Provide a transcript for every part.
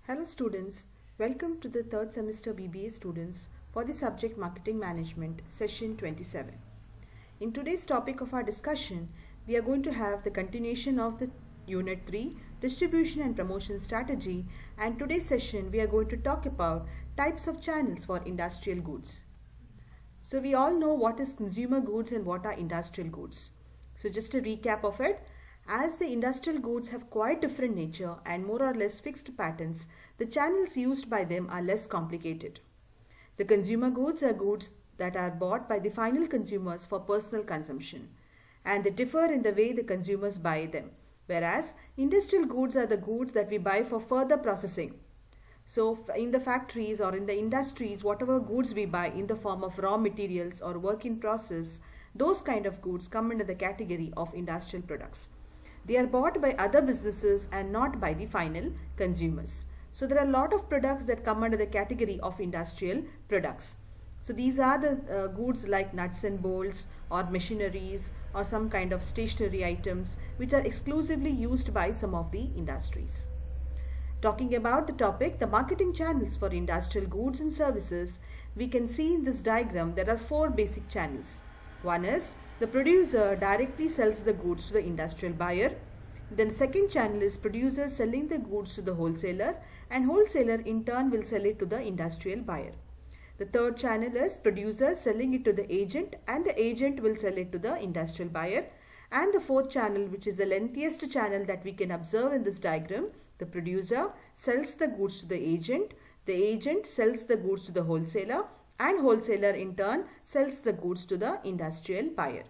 Hello students, welcome to the third semester BBA students for the subject Marketing Management session 27. In today's topic of our discussion, we are going to have the continuation of the unit 3 distribution and promotion strategy, and today's session we are going to talk about types of channels for industrial goods. So we all know what is consumer goods and what are industrial goods. So just a recap of it. As the industrial goods have quite different nature and more or less fixed patterns, the channels used by them are less complicated. The consumer goods are goods that are bought by the final consumers for personal consumption, and they differ in the way the consumers buy them, whereas industrial goods are the goods that we buy for further processing. So in the factories or in the industries, whatever goods we buy in the form of raw materials or work in process, those kind of goods come under the category of industrial products. They are bought by other businesses and not by the final consumers. So there are a lot of products that come under the category of industrial products. So these are the goods like nuts and bolts or machineries or some kind of stationery items which are exclusively used by some of the industries. Talking about the topic, the marketing channels for industrial goods and services, we can see in this diagram there are four basic channels. One is the producer directly sells the goods to the industrial buyer. Then second channel is producer selling the goods to the wholesaler, and wholesaler in turn will sell it to the industrial buyer. The third channel is producer selling it to the agent, and the agent will sell it to the industrial buyer. And the fourth channel, which is the lengthiest channel that we can observe in this diagram, the producer sells the goods to the agent sells the goods to the wholesaler, and wholesaler in turn sells the goods to the industrial buyer.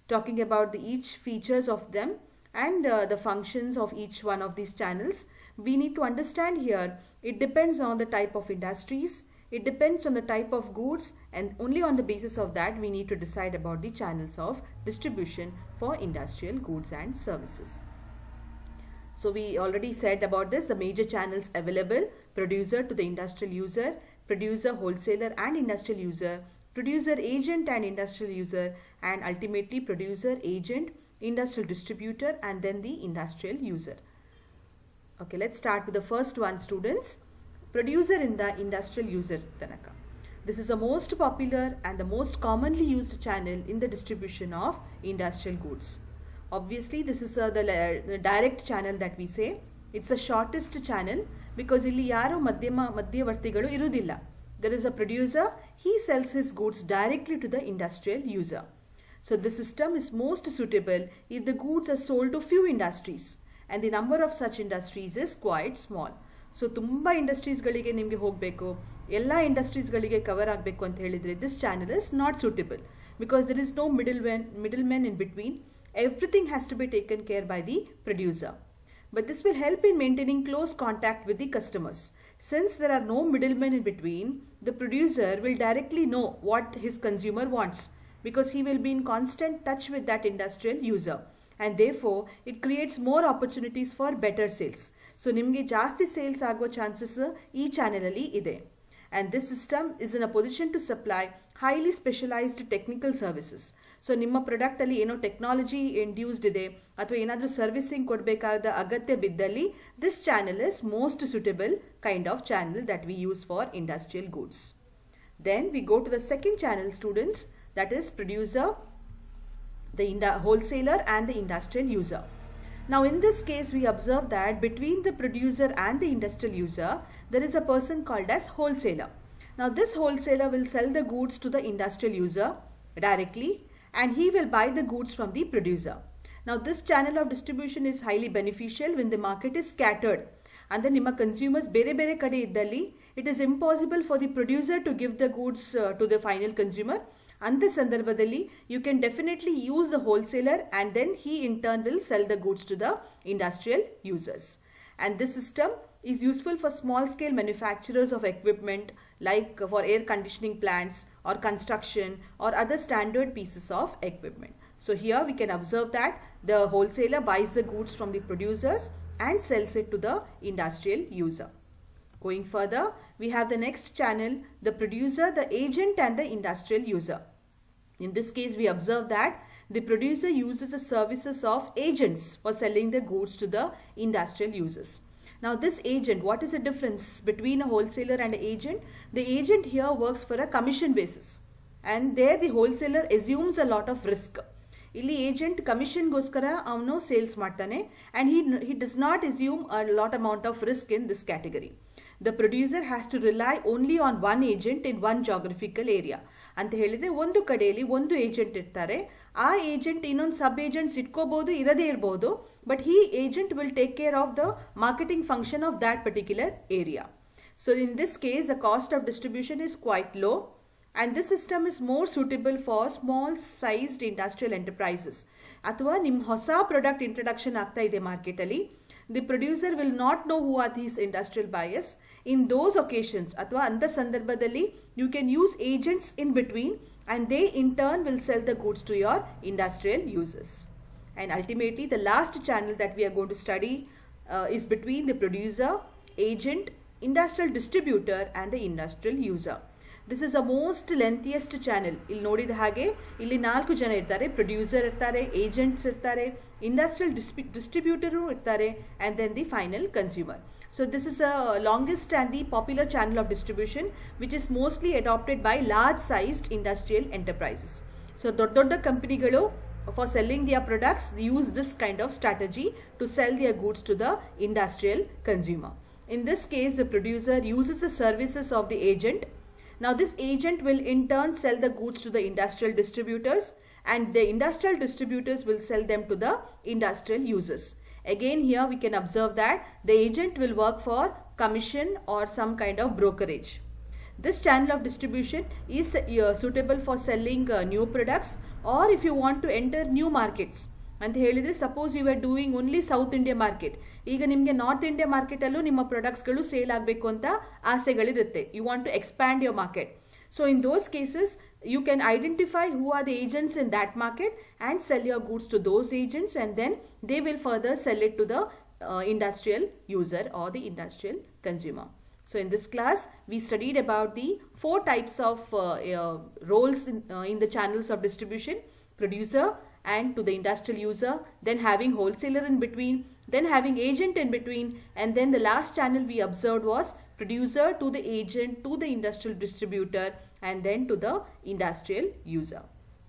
Talking about each features of them and the functions of each one of these channels, we need to understand here it depends on the type of industries, it depends on the type of goods, and only on the basis of that we need to decide about the channels of distribution for industrial goods and services. So we already said about this, the major channels available: producer to the industrial user, producer, wholesaler and industrial user, producer, agent and industrial user, and ultimately producer, agent, industrial distributor, and then the industrial user. Okay, let's start with the first one, students. Producer in the industrial user tanaka. This is the most popular and the most commonly used channel in the distribution of industrial goods. Obviously, this is the direct channel that we say. It's the shortest channel because ಇಲ್ಲಿ ಯಾರು ಮಧ್ಯವರ್ತಿಗಳು ಇರುವುದಿಲ್ಲ. There is a producer, he sells his goods directly to the industrial user. So this system is most suitable if the goods are sold to few industries and the number of such industries is quite small. So ತುಂಬಾ ಇಂಡಸ್ಟ್ರೀಸ್ಗಳಿಗೆ ನಿಮಗೆ ಹೋಗಬೇಕು, ಎಲ್ಲ ಇಂಡಸ್ಟ್ರೀಸ್ಗಳಿಗೆ cover ಆಗಬೇಕು ಅಂತ ಹೇಳಿದ್ರೆ this channel is not suitable because there is no middleman in between. Everything has to be taken care by the producer. But this will help in maintaining close contact with the customers. Since there are no middlemen in between, the producer will directly know what his consumer wants because he will be in constant touch with that industrial user, and therefore it creates more opportunities for better sales. So nimge ಜಾಸ್ತಿ sales ಆಗೋ chances ಈ channel ಅಲ್ಲಿ ಇದೆ. And this system is in a position to supply highly specialized technical services. So ನಿಮ್ಮ product ಅಲ್ಲಿ ಏನೋ technology induced ಇದೆ ಅಥವಾ ಏನಾದರೂ ಸರ್ವಿಸಿಂಗ್ ಕೊಡಬೇಕಾದ ಅಗತ್ಯ ಬಿದ್ದಲ್ಲಿ this channel is most suitable kind of channel that we use for industrial goods. Then we go to the second channel, students, that is producer, the wholesaler and the industrial user. Now in this case we observe that between the producer and the industrial user there is a person called as wholesaler. Now this wholesaler will sell the goods to the industrial user directly and he will buy the goods from the producer. Now this channel of distribution is highly beneficial when the market is scattered. And then ನಿಮ್ಮ consumers ಬೇರೆ ಬೇರೆ ಕಡೆ ಇದ್ದಲ್ಲಿ it is impossible for the producer to give the goods to the final consumer. ಅಂಥ ಸಂದರ್ಭದಲ್ಲಿ you can definitely use the wholesaler and then he in turn will sell the goods to the industrial users. And this system is useful for small scale manufacturers of equipment like for air conditioning plants or construction or other standard pieces of equipment. So here we can observe that the wholesaler buys the goods from the producers and sells it to the industrial user. Going further, we have the next channel, the producer, the agent and the industrial user. In this case, we observe that the producer uses the services of agents for selling the goods to the industrial users. Now this agent, what is the difference between a wholesaler and an agent? The agent here works for a commission basis, and there the wholesaler assumes a lot of risk. ಇಲ್ಲಿ agent ಕಮಿಷನ್ಗೋಸ್ಕರ ಅವನು sales ಮಾಡ್ತಾನೆ, and he does not assume a lot amount of risk in this category. The producer has to rely only on one agent in one geographical area. ಅಂತ ಹೇಳಿದ್ರೆ ಒಂದು ಕಡೆಯಲ್ಲಿ ಒಂದು agent ಇರ್ತಾರೆ, ಆ ಏಜೆಂಟ್ ಇನ್ನೊಂದು ಸಬ್ ಏಜೆಂಟ್ಸ್ ಇಟ್ಕೋಬಹುದು, ಇರದೇ ಇರಬಹುದು, ಬಟ್ ಈ agent will take care of the marketing function of that particular area. So in this case the cost of distribution is quite low, and this system is more suitable for small sized industrial enterprises. ಅಥವಾ ನಿಮ್ಮ ಹೊಸ product introduction ಆಗ್ತಾ ಇದೆ ಮಾರ್ಕೆಟಲ್ಲಿ, the producer will not know who are these industrial buyers. In those occasions ಅಥವಾ ಅಂತ ಸಂದರ್ಭದಲ್ಲಿ you can use agents in between, and they in turn will sell the goods to your industrial users. And ultimately the last channel that we are going to study is between the producer, agent, industrial distributor and the industrial user. This is the most lengthiest channel. ಇಲ್ಲಿ ನೋಡಿದ ಹಾಗೆ ಇಲ್ಲಿ 4 ಜನ ಇರ್ತಾರೆ, producer ಇರ್ತಾರೆ, agents ಇರ್ತಾರೆ, industrial distributor ಇರ್ತಾರೆ, and then the final consumer. So this is a longest and the popular channel of distribution which is mostly adopted by large sized industrial enterprises. So ದೊಡ್ಡ ಕಂಪನಿಗಳು for selling their products they use this kind of strategy to sell their goods to the industrial consumer. In this case the producer uses the services of the agent. Now this agent will in turn sell the goods to the industrial distributors, and the industrial distributors will sell them to the industrial users. Again here we can observe that the agent will work for commission or some kind of brokerage. This channel of distribution is suitable for selling new products, or if you want to enter new markets. ಅಂತ ಹೇಳಿದ್ರೆ suppose you are doing only South India market, ಈಗ ನಿಮಗೆ north India ಮಾರ್ಕೆಟಲ್ಲೂ ನಿಮ್ಮ ಪ್ರಾಡಕ್ಟ್ಸ್ಗಳು sale ಆಗಬೇಕು ಅಂತ ಆಸೆಗಳಿರುತ್ತೆ, you want to expand your market. So in those cases you can identify who are the agents in that market and sell your goods to those agents, and then they will further sell it to the industrial user or the industrial consumer. So in this class we studied about the 4 types of roles in the channels of distribution: producer and to the industrial user, then having wholesaler in between, then having agent in between, and then the last channel we observed was producer to the agent to the industrial distributor and then to the industrial user.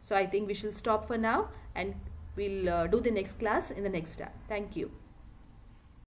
So I think we shall stop for now, and we'll do the next class in the next time. Thank you.